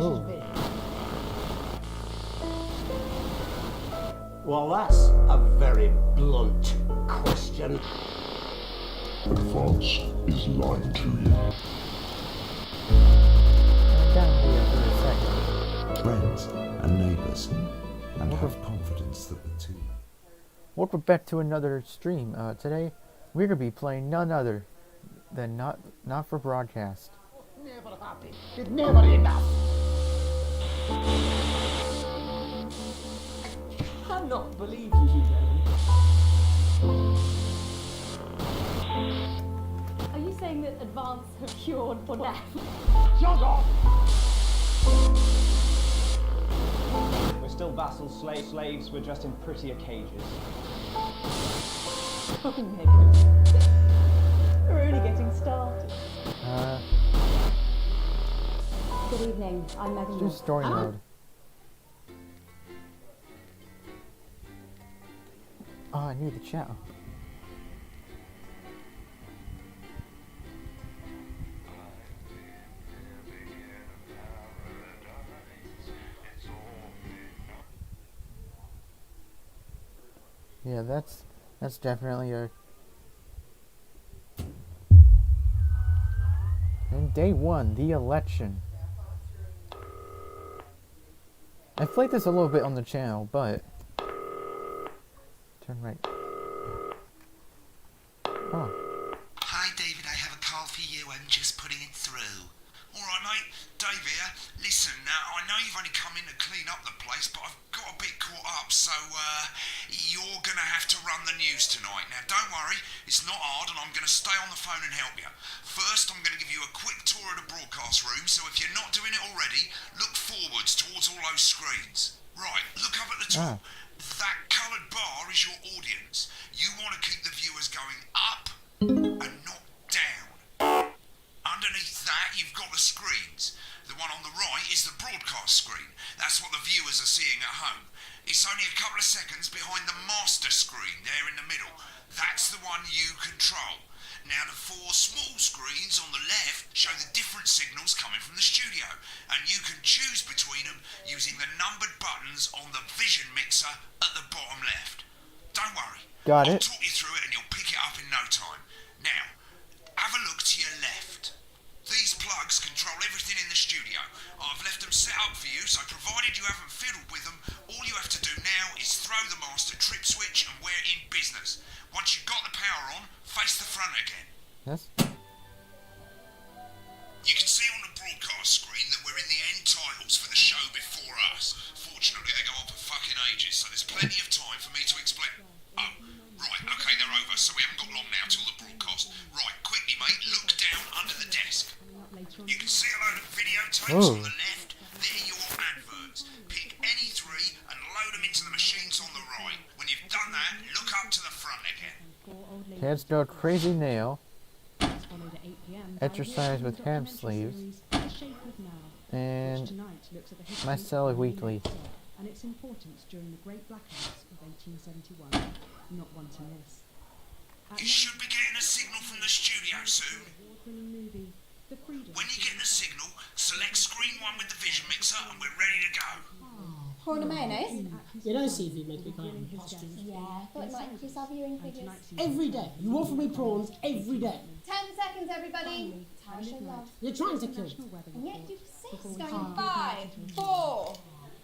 Mrs. B? Well, that's a very blunt question. France is lying to you. Down here for a second. Friends and neighbours, and have confidence that the two. Welcome back to another stream. Today we're gonna be playing none other than not for broadcast. Never happy. It's never enough. I cannot believe you, Are you saying that Advance have cured for death? Shut up! We're still vassals, slaves, we're just in prettier cages. Oh, Megan. We're only getting started. Good evening, I'm Megan. Do story mode. Oh, I need the chat. Yeah, that's definitely a. And day one, the election. I played this a little bit on the channel, but turn right. Oh, Hi David, I have a call for you. I'm just putting it through. Alright mate, Dave here. Listen, I know you've only come in to clean up the place, but I've got a bit caught up, so you're gonna have to run the news tonight. Now don't worry, it's not hard and I'm gonna stay on the phone and help you. First, I'm gonna give you a quick tour of the broadcast room, so if you're not doing it already, look forwards towards all those screens. Right, look up at the top. That coloured bar is your audience. You want to keep the viewers going up and not down. Underneath that, you've got the screens. The one on the right is the broadcast screen. That's what the viewers are seeing at home. It's only a couple of seconds behind the master screen there in the middle. That's the one you control. Now the four small screens on the left show the different signals coming from the studio, and you can choose between them using the numbered buttons on the vision mixer at the bottom left. Don't worry, got I'll it. talk you through it and you'll pick it up in no time. Now, have a look to your left. These plugs control everything in the studio. I've left them set up for you, so provided you haven't fiddled with them, all you have to do now is throw the master trip switch and we're in business. Once you've got the power on, face the front again. yes. You can see on the broadcast screen that we're in the end titles for the show before us. Fortunately, they go on for fucking ages, so there's plenty of time for me to explain. Oh, right, okay, they're over, so we haven't got long now till the broadcast. Right, quickly, mate, look down under the desk. You can see a load of videotapes on the left. They're your adverts. Pick any three and load them into the machines on the right. When you've done that, look up to the front again. Head spelled crazy nail. Exercise with ham sleeves. And my cell weekly. And its importance during the Great Blackouts of 1871. Not one to miss. You should be getting a signal from the studio soon. When you get the signal, select screen 1 with the vision mixer and we're ready to go. Corn and mayonnaise? You don't see if you make me kind of impossible. Yeah, I thought it might increase our viewing figures. Every day. You offer me prawns every day. 10 seconds, everybody. Time should love. You're trying to kill me. And yet you persist. Going 5, 4.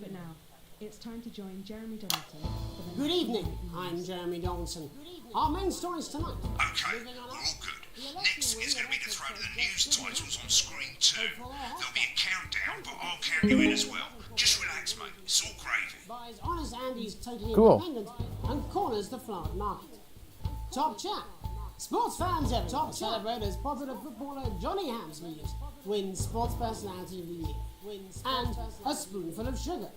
But now, it's time to join Jeremy Donaldson for the Good evening. I'm Jeremy Donaldson. Our main stories tonight. Okay, we're all good. Next is going to be the throw to the news titles on screen 2. There'll be a countdown, but I'll count you in as well. Just relax, mate. It's all gravy. Buys Honest Andy's Totally Cool. Independent and corners the flowered market. Top chat. Sports fans have top celebrate as popular footballer Johnny Hamsleeves wins Sports Personality of the Year. And a spoonful of sugar.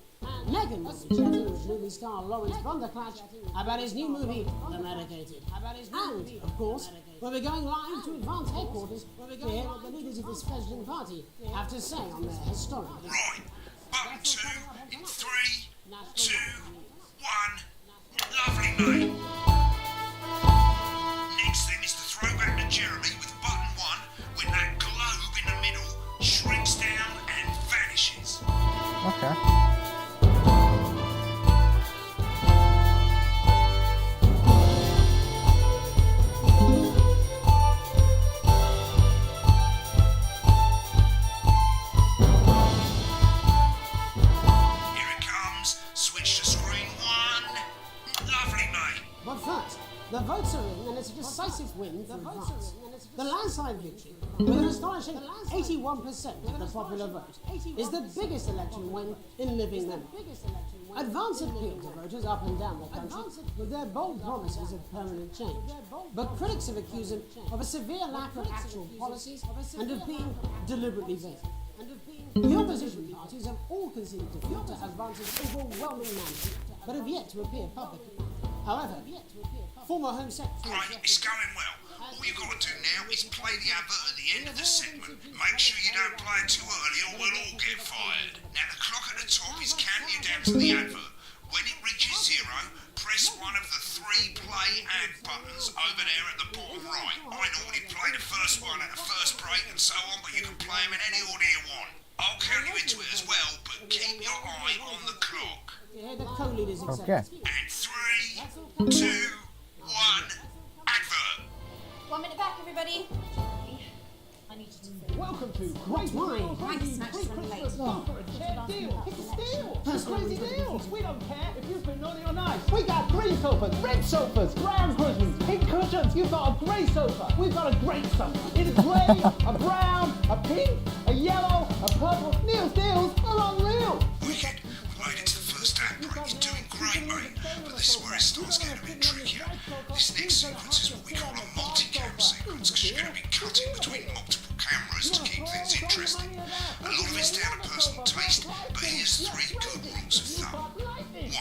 Megan will be chatting with movie star Lawrence Bunderclatch about his new movie, The Medicated. And, of course, we'll be going live to Advance headquarters to hear what the leaders of this fledgling party have to say on their historic. Right, button 2 in 3, 2, 1. Lovely, mate. Next thing is to throw back to Jeremy with button 1 when that globe in the middle shrinks down and vanishes. Okay. Here it comes. Switch to screen 1. Lovely, mate. But first, the votes are in, and it's a decisive win for France. The landslide victory, with an astonishing 81% of the popular vote, is the biggest election win in living memory. Advance appealed to voters up and down the country with their bold promises of permanent change. But critics have accused him of a severe lack of actual policies and of being deliberately vague. The opposition parties have all conceded defeat to Advance's overwhelming mandate, but have yet to appear publicly. However, former Home Secretary... Right, it's going well. All you've got to do now is play the advert at the end of the segment. Make sure you don't play it too early or we'll all get fired. Now the clock at the top is counting you down to the advert. When it reaches 0, press one of the 3 play ad buttons over there at the bottom right. I normally play the first one at the first break and so on, but you can play them in any order you want. I'll count you into it as well, but keep your eye on the clock. The co-leaders Okay. And 3, 2, 1, advert. 1 minute back, everybody. I need you to say. Welcome to Great Wine. Thanks, Max, it's running late. Deal. It's a steal! It's crazy deals! We don't care if you've been naughty or nice. We got green sofas, red sofas, brown cushions, pink cushions. You've got a grey sofa. We've got a great sofa. It's a grey, a brown, a pink, a yellow, a purple. Neil's deals are unreal! Wicked. We made it to the first ad break. You're doing great, mate. But this is where it starts getting a bit trickier. This next sequence is what we call a multi-cam sequence, because you're going to be cutting between multiple cameras to keep things interesting. A lot of it's down to personal taste, but here's 3 good rules of thumb. 1.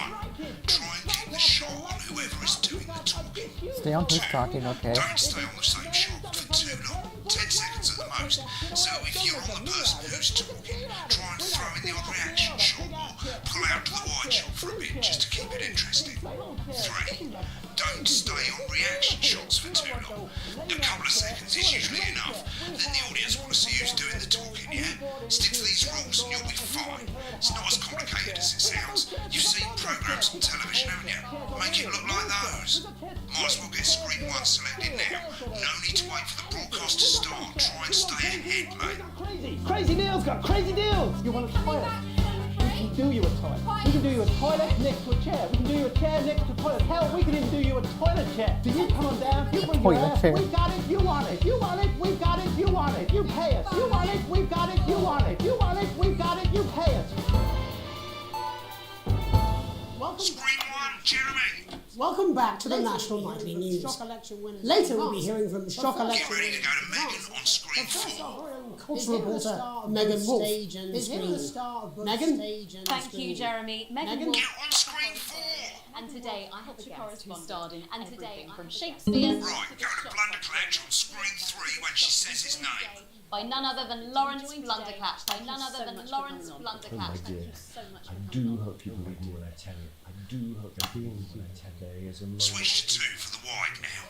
Try and keep the shot on whoever is doing the talking. Stay on who's talking, okay. Don't stay on the same shot for too long, 10 seconds at the most. So if you're on the person who's talking, try and throw in the odd reaction shot or pull out to the wide shot for a bit just to keep it interesting. 3. Don't stay on reaction shots for too long. A couple of seconds is usually enough. Then the audience want to see who's doing the talking, yeah? Stick to these rules and you'll be fine. It's not as complicated as it sounds. You've seen programs on television, haven't you? Make it look like those. Might as well get screen 1 selected now. No need to wait for the broadcast to start. Try and stay ahead, mate. Crazy deals got crazy deals! You want a toilet? We can do you a toilet. We can do you a toilet next to a chair. We can do you a chair next to a toilet. Hell, we can even do you a toilet chair. So you come on down, you bring your ass. chair. We got it, you want it. You want it, we got it, you want it. You pay us. You want it, we got it, you want it. You want it, we got it, you pay us. Screen 1, Jeremy. Welcome back to the National Nightly News. Later we'll be hearing from Shock Get Election ready to go to Megan on screen 4. cultural reporter Megan Wolf. Megan? Thank you, Jeremy. Megan Get Wolf. on screen 4. And today I have a guest who starred in everything from Shakespeare Right, go to Blunderclatch on screen 3 when she says his name. by none other than Lawrence Blunderclatch. By none other than Lawrence Blunderclatch. Thank you so much. I do hope you believe me when I tell you. I do hope you believe me when I tell you. There is a long... Switch to 2 for the wide now.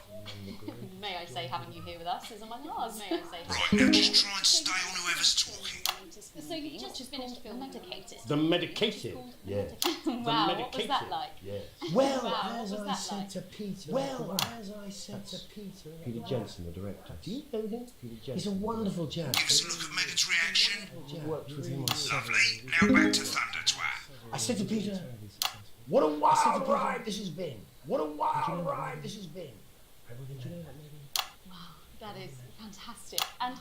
May I say, having you here with us is on my cards. May I say? Right, now just try and stay on whoever's talking. So you just finished filming Medicated. The medicated? Yeah. Wow, what was that like? Yeah. Well, Wow, as what was I that said like? to Peter... Well, as I said to Peter... Peter Jensen, the director. Do you know him? Peter Jensen. He's a wonderful chap. Give us a look at Megan's reaction. I've worked with him on several... Lovely. Now back to Thunder Twat. I said to Peter, what a wild ride this has been. What a wild ride this has been. Do you know that, maybe? Wow, that is fantastic. And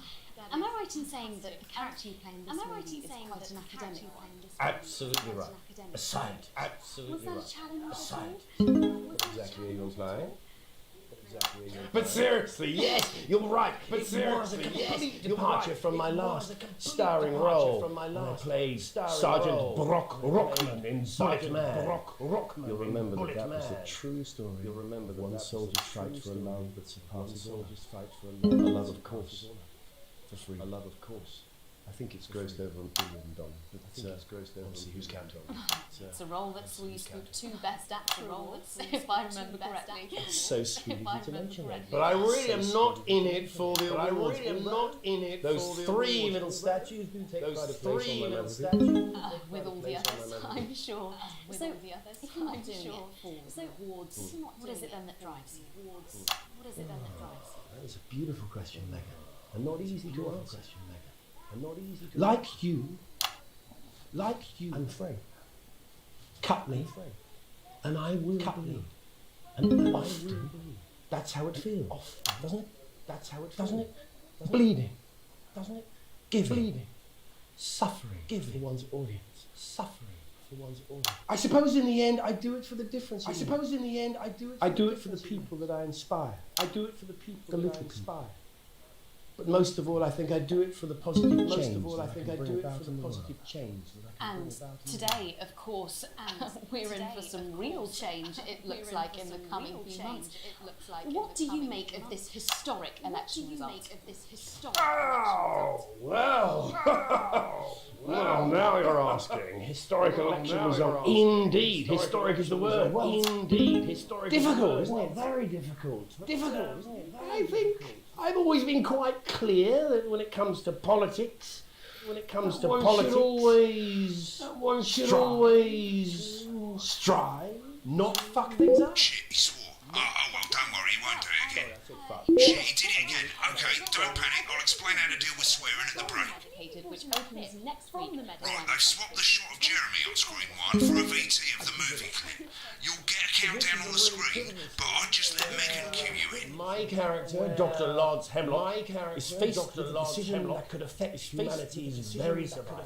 am I right in saying that the character you play in this movie is quite an academic one? Absolutely right. A scientist. Was Absolutely that a right. challenge? A at all? scientist. Exactly where you're implying. But seriously, yes, you're right. But seriously, yes, departure from my last starring role. When I played Sergeant Brock Rockman in Bullet Man. You'll remember that that was a true story. You'll remember that one soldier fights for a love that surpasses all. A love of course. For free. A love of course. I think it's grossed over on England, Don. But I think it's grossed over on who's counting. It's a role that's we scooped 2 best actor roles, if I remember correctly. So sweet If I of you to remember mention that. correctly. But I really am not in it for the awards. I really am not in it for the awards. Those 3 little statues do take quite a place on my mantelpiece. With all the others, I'm sure. With So, all the others, if you're I'm doing sure. it for So, the awards, what is it then that drives you? What is it then that drives you? That is a beautiful question, Megan. And not easy to answer. And not easy to like you, I'm Frank. Cut me, and I will cut me. And often, that's how it feels, doesn't it? That's how it feels, doesn't it? Bleeding, doesn't it? Giving, bleeding, suffering, giving for one's audience, suffering for one's audience. I suppose in the end, I do it for the difference. I suppose in the end, I do it for the people that I inspire. I do it for the people that I inspire. But most of all, I think I do it for the positive change. Most of all, I think I do it for the positive change. And today, of course, we're in for some real change, it looks like, in the coming few months. What do you make of this historic election result? Oh, well. Well, now you're asking. Historic election result. Indeed. Historic is the word. Indeed. Historic. Difficult, isn't it? Very difficult. Difficult, isn't it? I think I've always been quite clear that when it comes to politics, one should always strive, not fuck things up. Shit, he swore. Oh, well, don't worry, he won't do it again. Shit, he did it again. Okay, don't panic. I'll explain how to deal with swearing at the break. Which opens next week. Right, they've swapped the shot of Jeremy on screen 1 for a VT of the movie clip. You'll get a countdown on the screen, but I'll just let Megan cue you in. My character, Dr. Lod's Hemlock, is faced with a decision that could affect humanity's very survival.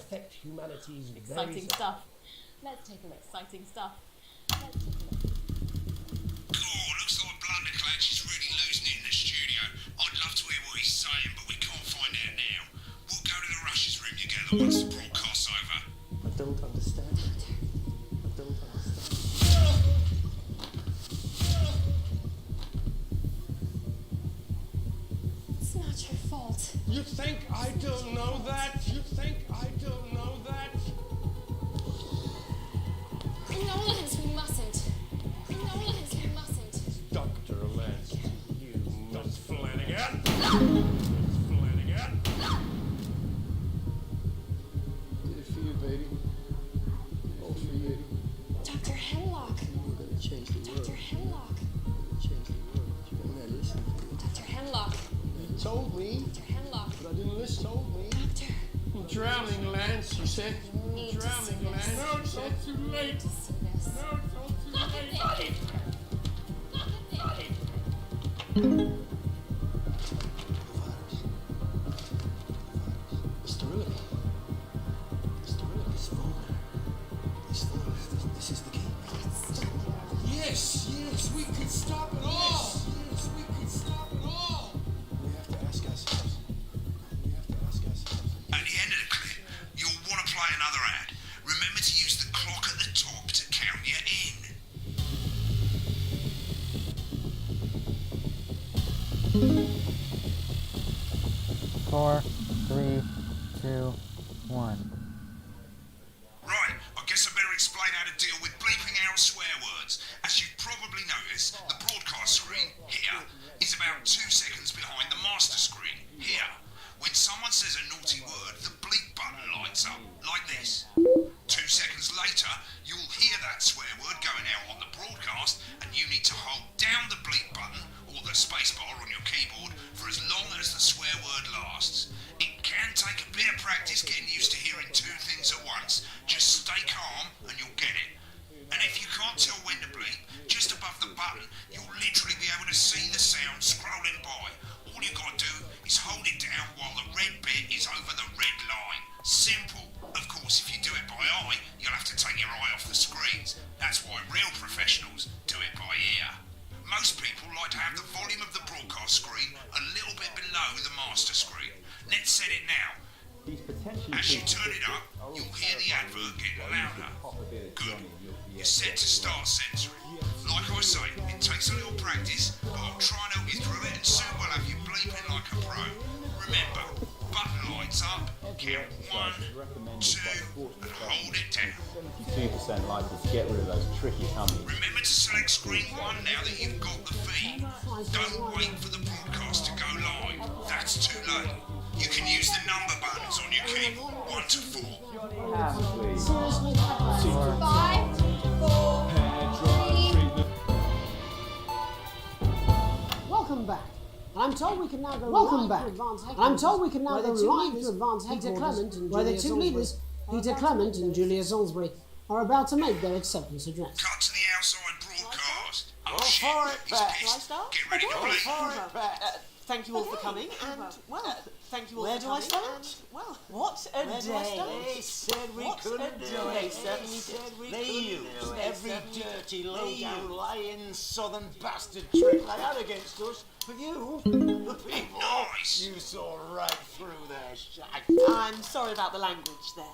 Exciting stuff. Let's take a look. Exciting stuff. Oh, looks like Blunderclatch is really losing it in the studio. I'd love to hear what he's saying, but we can't find out now. We'll go to the Russia's room together once the broadcast's over. I don't understand. It's not your fault. You think I don't know that? You think I don't know that? Nolan, we mustn't. Nolan, we mustn't. Dr. Lance, you Miss Flanagan. Flanagan. Did it for you, baby. All for you. Dr. Hemlock. We're gonna change the world. Dr. Hemlock. Change the world. You better listen. Dr. Hemlock. You told me, Dr. Hemlock. but I didn't listen. Told me. Doctor. I'm drowning, Lance, you said. You need to see Drowning, this. Lance. No, it's all too late. To see this. No, it's all too Look late. at this. Look at this. Sterility. Sterility. This is the key. Yes, we could stop it all. Yes, we could stop it all. We have to ask ourselves. At the end of the clip, you'll want to play another ad. Remember to use the clock at the top to count you in. 4, 3, 2, 1. Right, I guess I better explain how to deal with bleeping out swear words. As you've probably noticed, the broadcast screen, here, is about 2 seconds behind the master screen, here. When someone says a naughty word, the bleep button lights up, like this. 2 seconds later, you'll hear that swear word going out on the broadcast, and you need to hold down the bleep button, or the space bar on your keyboard, for as long as the swear word lasts. It can take a bit of practice getting used to hearing 2 things at once. Just stay calm and you'll get it. And if you can't tell when to bleep, just above the button, you'll literally be able to see the sound scrolling by. All you gotta do is hold it down while the red bit is over the red line. Simple. Of course, if you do it by eye, you'll have to take your eye off the screens. That's why real professionals do it by ear. Most people like to have the volume of the broadcast screen a little bit below the master screen. Let's set it now. As you turn it up, you'll hear the advert getting louder. Good. You're set to start censoring. Like I say, it takes a little practice, but I'll try and help you through it, and soon we'll have you bleeping like a pro. Remember, button lights up, Count 1, 2, and hold it down. 72% likely to get rid of those tricky tummies. Remember to select screen 1 now that you've got the feed. Don't wait for the broadcast to go live. That's too late. You can use the number buttons on your keyboard, 1 to 4. Seriously? 5, 4, 3. Welcome back. I'm told we can now go Welcome back. I'm told we can now go live to Advance Headquarters, where the two leaders, Peter Clement and Julia Salisbury, are about to make their acceptance address. Cut to the outside broadcast. Oh Go shit, for it, he's Pat. pissed. Shall I start? Get ready to play. Thank you all for coming, and well, thank you all Where for do I coming. start? And, well, what a Where day! do I start? They said we What couldn't a do day. it. They certainly said we did. They couldn't used do it. every They certainly dirty, did. low-down, lying southern bastard trick they had against us. But you, the people, Nice. you saw right through their shag. I'm sorry about the language there.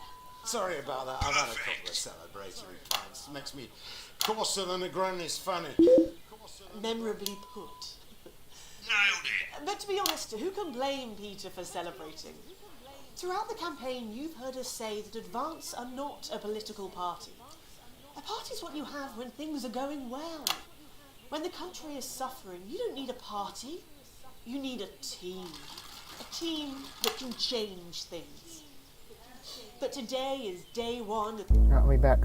Sorry about that. I've had a couple of celebratory pints. Makes me coarser than a granny's fanny. Memorably put. Nailed it. But to be honest, who can blame Peter for celebrating? Throughout the campaign, you've heard us say that Advance are not a political party. A party is what you have when things are going well. When the country is suffering, you don't need a party. You need a team. A team that can change things. But today is day one. I'll be back.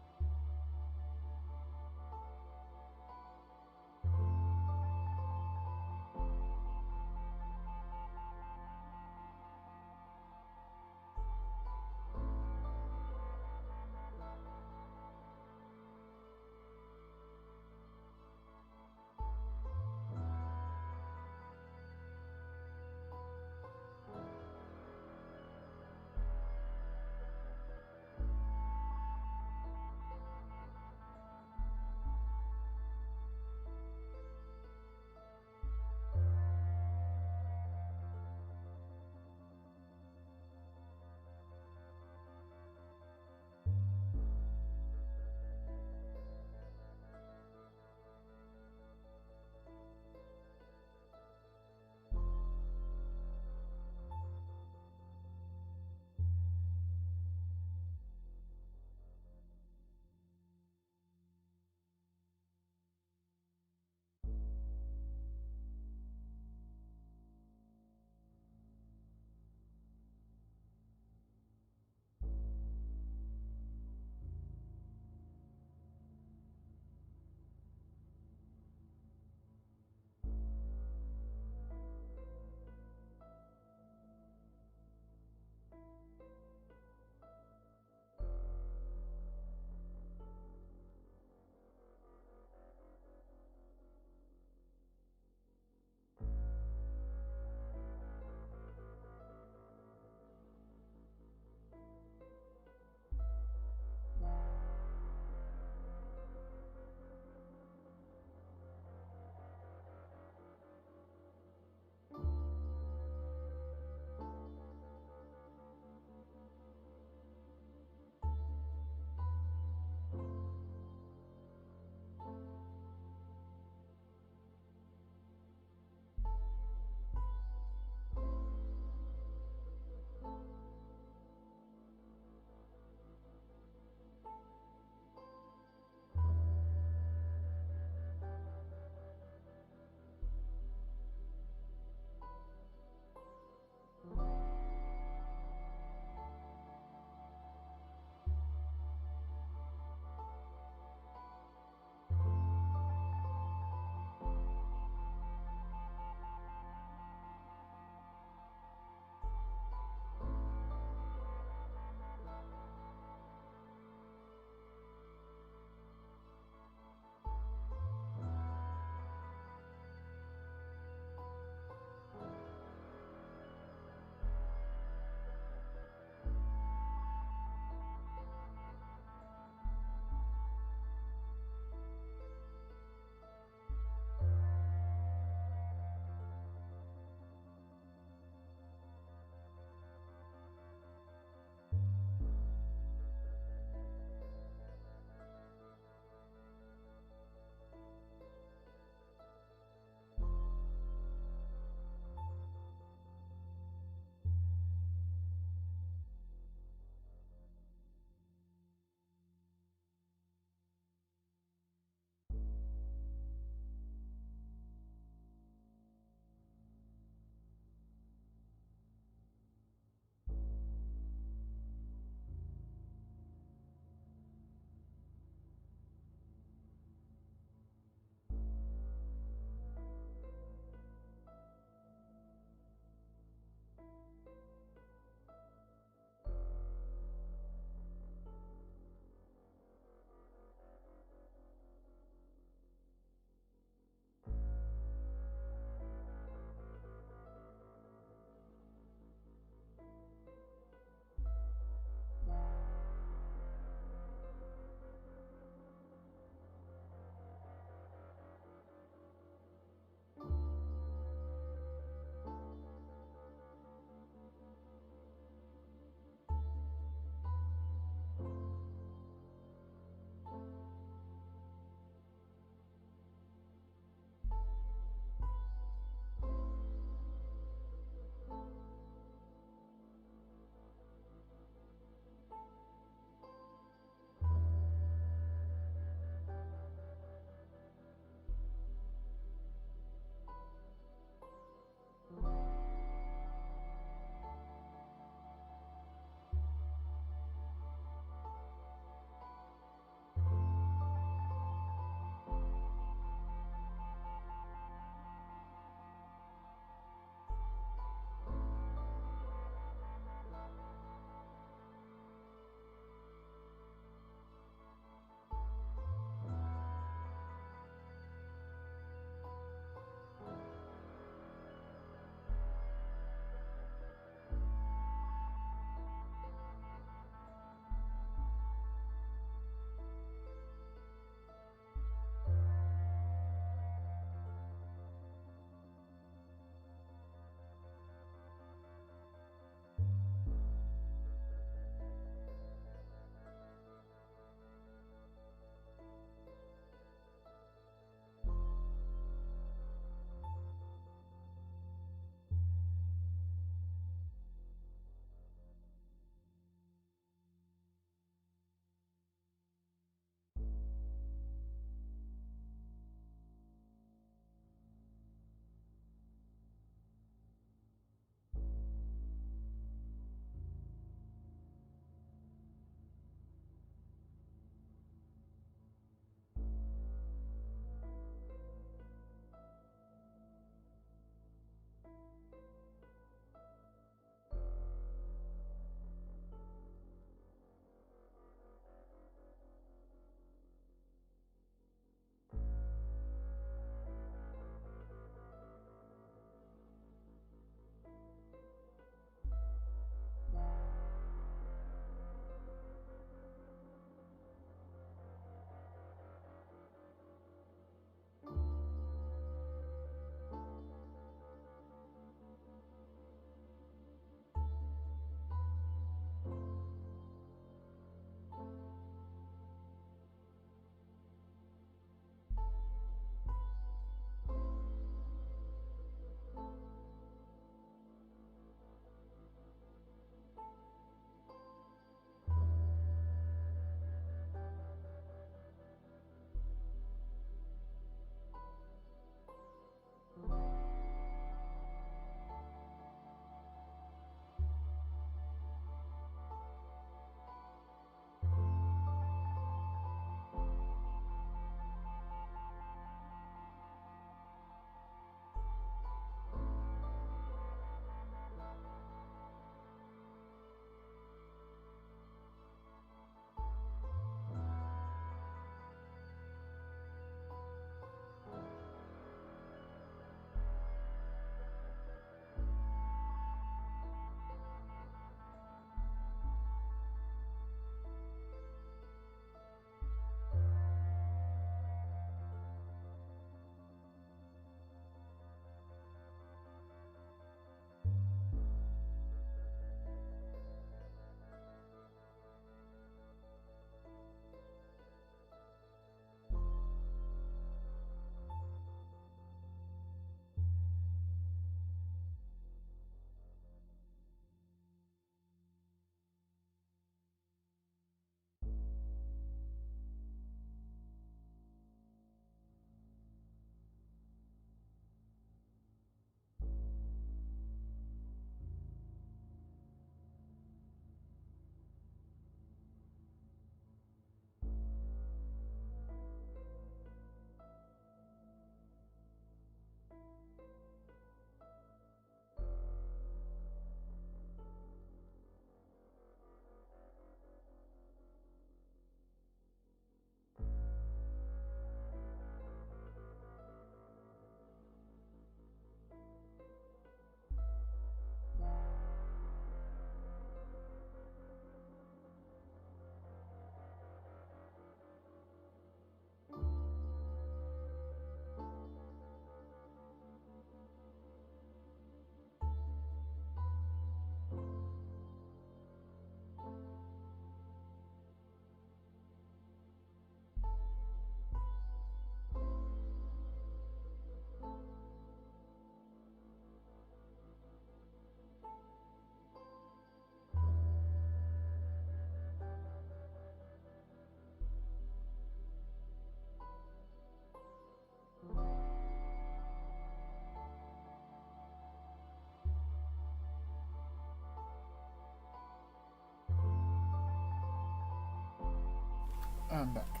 I'm back.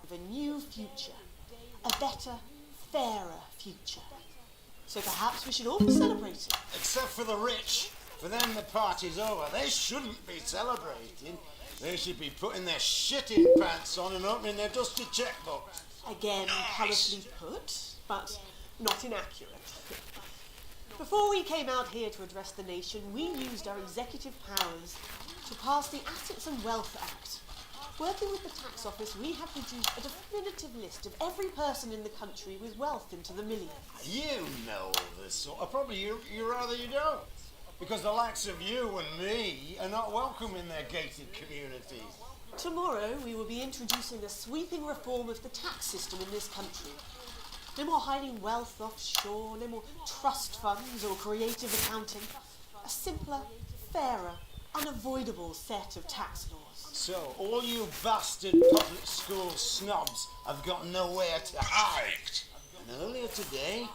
Of a new future, a better, fairer future. So perhaps we should all be celebrating. Except for the rich. For them the party's over. They shouldn't be celebrating. They should be putting their shitting pants on and opening their dusty checkbooks. Again, colourfully put, but not inaccurate. Before we came out here to address the nation, we used our executive powers to pass the Assets and Wealth Act. Working with the tax office, we have produced a definitive list of every person in the country with wealth into the millions. You know this sort of probably you rather you don't. Because the likes of you and me are not welcome in their gated communities. Tomorrow we will be introducing a sweeping reform of the tax system in this country. No more hiding wealth offshore, no more trust funds or creative accounting. A simpler, fairer, unavoidable set of tax laws. So, all you bastard public school snobs have got nowhere to hide. And earlier today,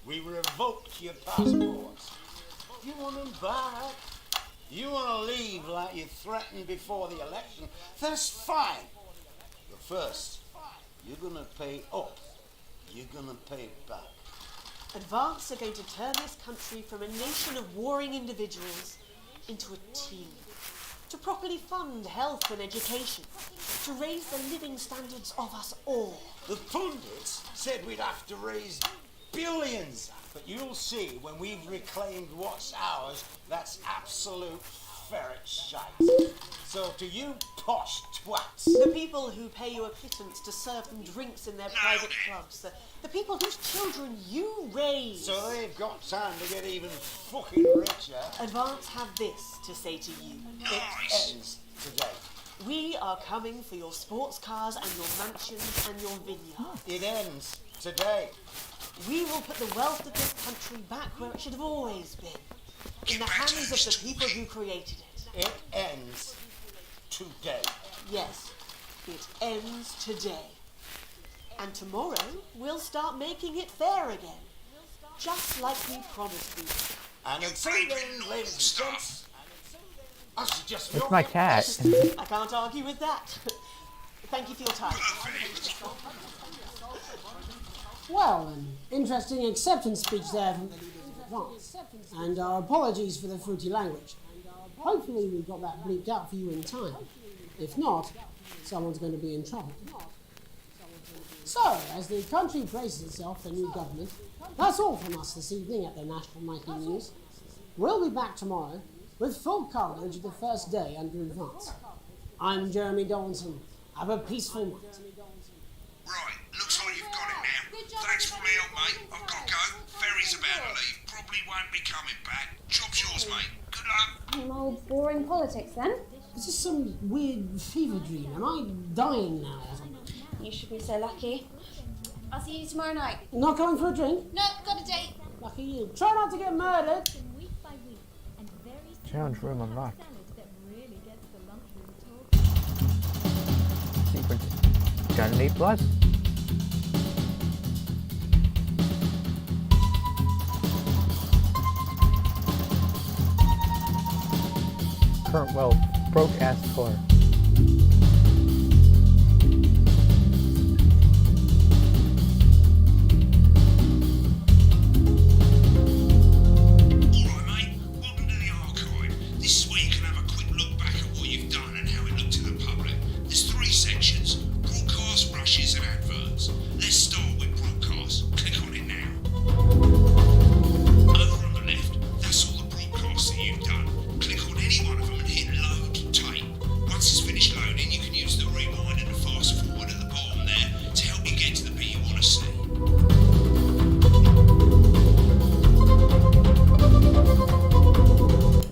we revoked your passports. You want them back? You want to leave like you threatened before the election? That's fine. But first, you're going to pay up. You're going to pay back. Advance are going to turn this country from a nation of warring individuals into a team. To properly fund health and education. To raise the living standards of us all. The pundits said we'd have to raise billions. But you'll see when we've reclaimed what's ours, that's absolute ferret shite. So to you posh twats. The people who pay you a pittance to serve them drinks in their private clubs. The people whose children you raise. So they've got time to get even fucking richer. Advance have this to say to you. It ends today. We are coming for your sports cars and your mansions and your vineyards. It ends today. We will put the wealth of this country back where it should have always been. In the hands of the people who created it. It ends today. Yes, it ends today. And tomorrow, we'll start making it fair again. Just like we promised you. And until then, ladies and gents, I suggest It's my cat. I can't argue with that. Thank you for your time. Well, an interesting acceptance speech there from the leaders of Advance. And our apologies for the fruity language. Hopefully we got that bleeped out for you in time. If not, someone's going to be in trouble. So, as the country braces itself for new government, that's all from us this evening at the National Nightly News. We'll be back tomorrow with full coverage of the first day under Advance. I'm Jeremy Donaldson. Have a peaceful night. Right, looks like you've got it now. Thanks for my help, mate. I've got to go. Ferry's about to leave. Probably won't be coming back. Job's yours, mate. Good luck. Old boring politics, then? Is this some weird fever dream? Am I dying now or something? You should be so lucky. I'll see you tomorrow night. Not going for a drink? No, got a date. Lucky you. Try not to get murdered. Challenge room unlocked. Sequence. Got an A+. Current wealth broadcast for.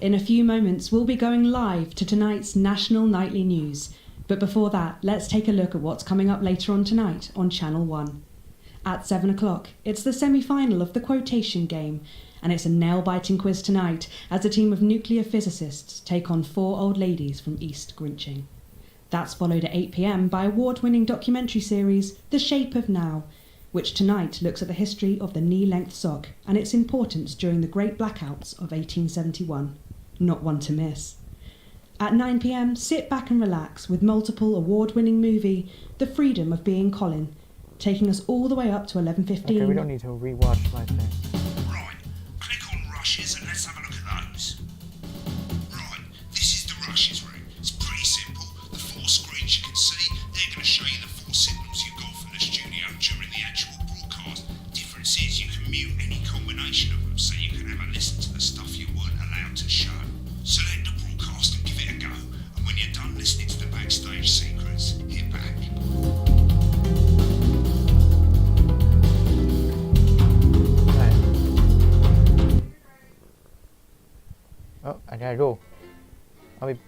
In a few moments, we'll be going live to tonight's National Nightly News. But before that, let's take a look at what's coming up later on tonight on Channel 1. At 7 o'clock, it's the semi-final of the quotation game, and it's a nail-biting quiz tonight as a team of nuclear physicists take on 4 old ladies from East Grinching. That's followed at 8 p.m. by award-winning documentary series The Shape of Now, which tonight looks at the history of the knee-length sock and its importance during the Great Blackouts of 1871. Not one to miss. At 9 p.m, sit back and relax with multiple award-winning movie The Freedom of Being Colin, taking us all the way up to 11:15. Okay, we don't need to rewatch my thing. Right, click on rushes and let's have a look at those. Right, this is the rushes room. It's pretty simple. The 4 screens you can see, they're going to show you the 4 signals you got from the studio during the actual broadcast. Difference is you can mute any combination of them, so you can have a listen to the stuff you weren't allowed to show. Select the broadcast and give it a go, and when you're done listening to the backstage secrets, hit back. Oh, I gotta go. I'll be